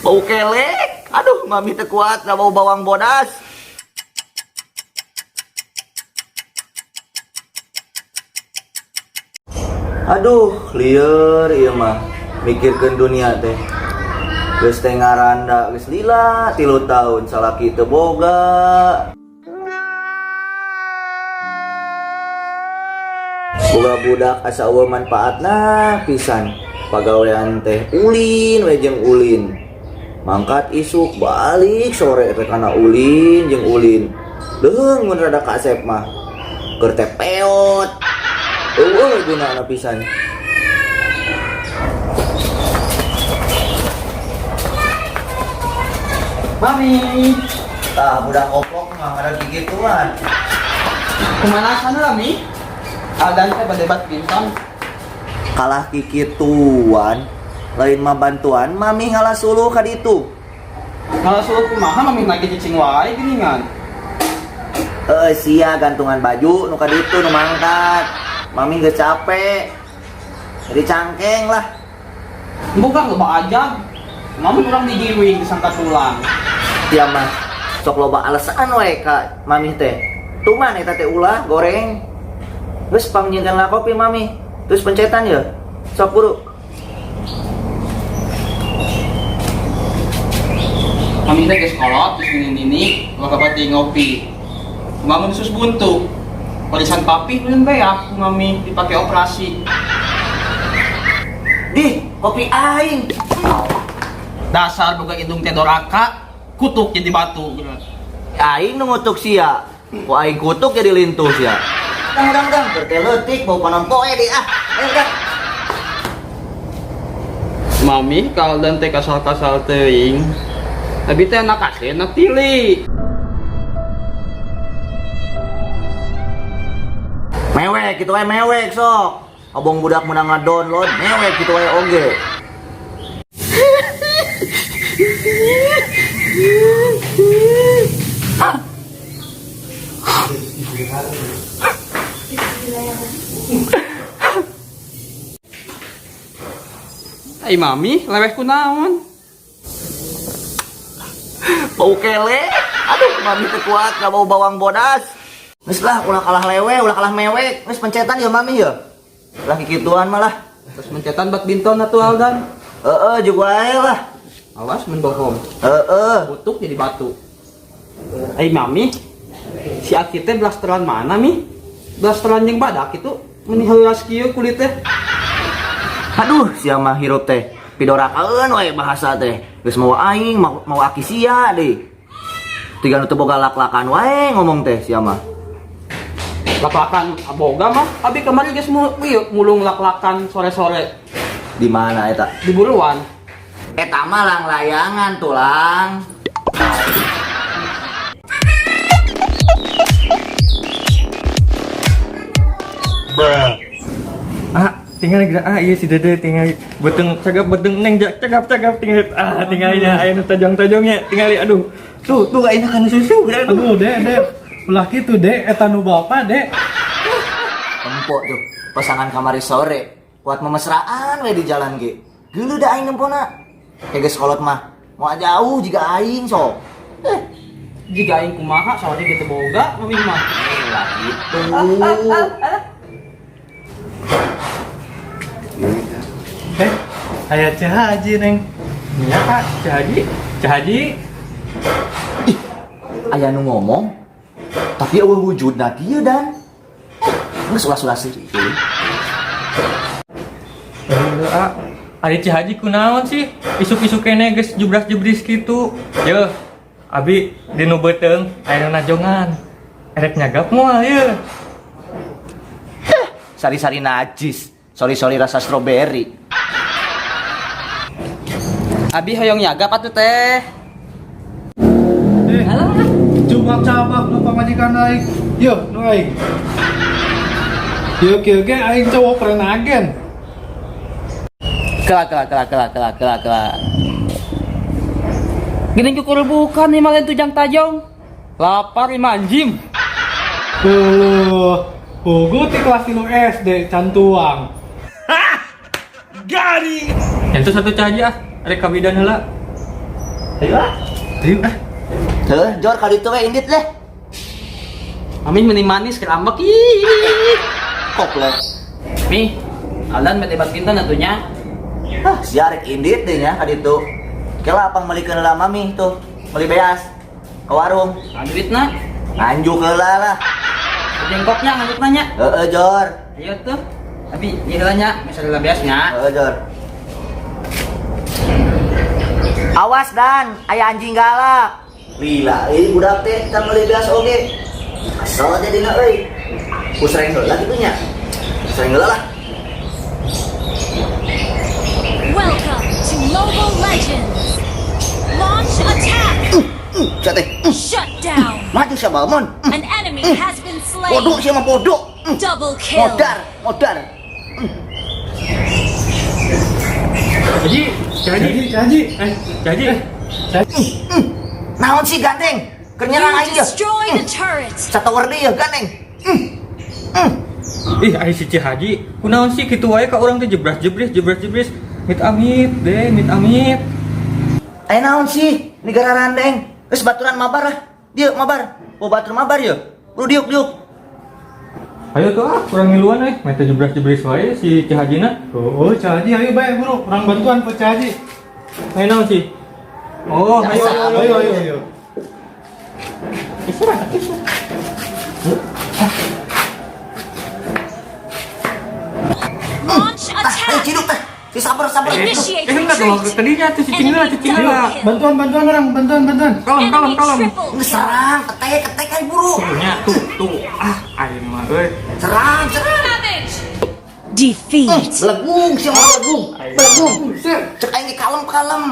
Bau kelek. Aduh, mami teu kuat da bau bawang bodas. Aduh, lieur ieu mah. Mikirkeun dunia teh. Geus teh ngaranda geus lila 3 tahun salaki teu boga. Boga budak asa eueuh manfaatna pisan. Pagawean teh ulin we jeung ulin. Mangkat isuk balik sore teh kana ulin jeung ulin. Deung mun rada kasep mah keur teh peot. Eueuh gunana pisan. Mami, Tah budak oplok mah ada gigituan. kemana sana Mami? Aldan teh bade badminton. Kalah kikituan lain mah bantuan mami ngalah suluh ka ditu. Kalau suruh kumaha Mami lagi cicing wae geuningan. Sia gantungan baju nu ka ditu nu mangkat. Mami geus capek. Jadi cangkeng lah. Bukan loba aja. Mami kurang digiwing disangka tulang. Dia mah sok loba alasan we ka mami teh. Tuman eta teh ulah goreng. Geus pangnyeunkeun kopi mami. Terus pencetan ya. Sok buru. Mami teh geus kolot terus nini maka bati ngopi. Mami sus buntu. Warisan papi beun bae aku Mami dipakai operasi. Dih, kopi aing. Dasar boga hidung teh doraka, kutuk jadi batu. Aing nu ngutuk sia. Ku aing kutuk jadi lintu sia. Dang berteh leutik bau panon poe di ah. Ayo dah. Mami kalau dan teh kasal-kasal teuing. Abi teh anak asli anak tili. Mewek gitu we mewek sok. Abong budak menang ngadownload mewek gitu we oge. Ai Mami, leweh kunaon? Bau kelek. Aduh, mami teu kuat da bau bawang bodas. Geus lah ulah kalah lewe, ulah kalah mewek. Geus pencetan ya mami ya. Lah kikituan malah. Terus mencetan badminton atuh Aldan. Juga wae lah. Awas mun bohong. Kutuk jadi batu. Ai Mami, si Aki teh blasteran mana Mi? Blasteran jeung badak itu meni heulas kieu kulit teh. Aduh, sia mah hirup teh. Pidorakeun we bahasa teh. Geus mau aing, mau aki sia deui. Tiga nu teu boga lak-lakan wae ngomong teh sia mah. Lak-lakan aboga mah, abi kemarin geus mulung lak-lakan sore-sore. Di mana eta? Di buruan. Eta mah lang layangan tulang. Tinggal iya si Dede tinggal beteng cagap beteng neng cagap tinggal tinggalnya aya nu tajong-tajongnya tinggal aduh tuh enakan susu aduh dek ulah kitu dek eta nu bapa dek Empok tuh pasangan kamari sore kuat memesraan we di jalan ge. Geuleuh da aing nempona. Geus kolot mah mau jauh jika aing sok. Jika aing kumaha soalnya gitu boga Mami mah. Lah gitu. aya Cah Haji neng nya Kak Cah Haji Ih, aya nu ngomong tapi eueuh wujudna kieu dan geus ulah-ulah sih. Ari Cah Haji kunaon sih isuk-isuk kene geus jubras-jubris kitu yeuh abi dinu beuteung aya nu najongan erek nyagap moal yeuh Sari-sari najis. Sorry rasa strawberry. Abi hoyong nyagap atuh teh. Cabak nu pamajikan aing. Yeuh, nu aing. Kieu ge aing cowok peren agen. Kelak. Gini kukur bukan nih malen tujang tajong. Lapar imanjim. Gue di kelas 3 SD cantuang. Gari. Itu satu Cah Haji ah, rek kabidan heula. Ayo ah. Ayo ah. Heh, Jor kali itu indit leh. Mami meni manis kerambak ih. Koplet. Mi, alan mete kinten atunya. Hah, siarek indit deh nya kali itu. Kela apa melikeun lah mami tuh. Beli beas ke warung. Duitna, Nganjuk heula lah. jengkoknya nganjuk nanya. Heeh, Jor. Ayo tuh. Tapi nanya, misalnya biasnya. Heeh, Jor. Awas Dan, aya anjing galak. Lila, ini budak teh kan meuli beas oge. Asal aja dina euy. Usreng heula kitu nya. Usreng heula lah. Welcome to Mobile Legends. Launch attack. Cate. Shut down. Maju siapa mon? An enemy has been Bodoh slain. siapa bodoh? Double kill. Modar, modar. Haji, Haji. Naon sih gandeng? Kenyerang You aja. destroy the turret. Satu wardi ya gandeng. Ih, ai si Ci Haji, kunaon sih kitu wae ka urang teh jebras-jebris. Mit amit deh, mit amit. Eh naon sih? Negara randeng. Geus baturan mabar lah. Dieu mabar. Oh batur mabar ya. Lu diuk. Ayo tuh ah, kurang ngiluan euy. Mete jebras-jebris wae si Ci Hajina. Oh, Cahaji, ayo baik bro. Orang bantuan Pak Cahaji. Ayo naon sih? Oh, ayo. Launch Ayo attack. ciduk teh. Si sabar. Initiate Enggak dong, retreat. tadinya tuh cicing lah. Bantuan orang, bantuan. Enemy Kalem. triple. Serang, ketek ayo buru. Punya tuh. Ah, ayo mah euy. Serang. Savage. Defeat. Belegung siapa belegung? Belegung. Cek aing ge kalem.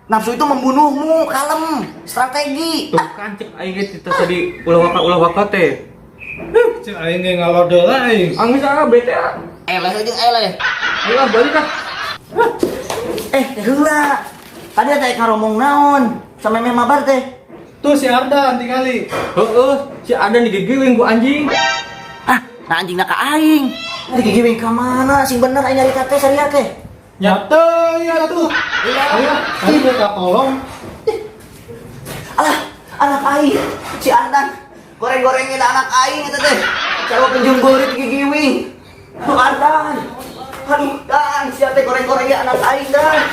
Nafsu itu membunuhmu, kalem. Strategi. Tuh kan cek aing ge kita tadi ulah waka teh. Cek aing ge ngalodol aing. Angis ah bete ah. Eleh jeung eleh. Ayo ah, balik ah. Heula. Tadi teh ngaromong naon? Sama meme mabar teh. Tuh si Ardan tinggali. Heeh, si ada digigiwing ku anjing. Ah, nah anjing ka aing. Digigiwing ka mana? Sing bener aing nyarita teh saria teh. Nyata ya tuh. Ayo minta tolong. Alah, anak aing. Si Ardan goreng-gorengin anak aing eta teh. Cara penjung gorit gigiwing. Tuh Ardan. Aduh, Dan, si teh goreng-gorengin anak aing Dan.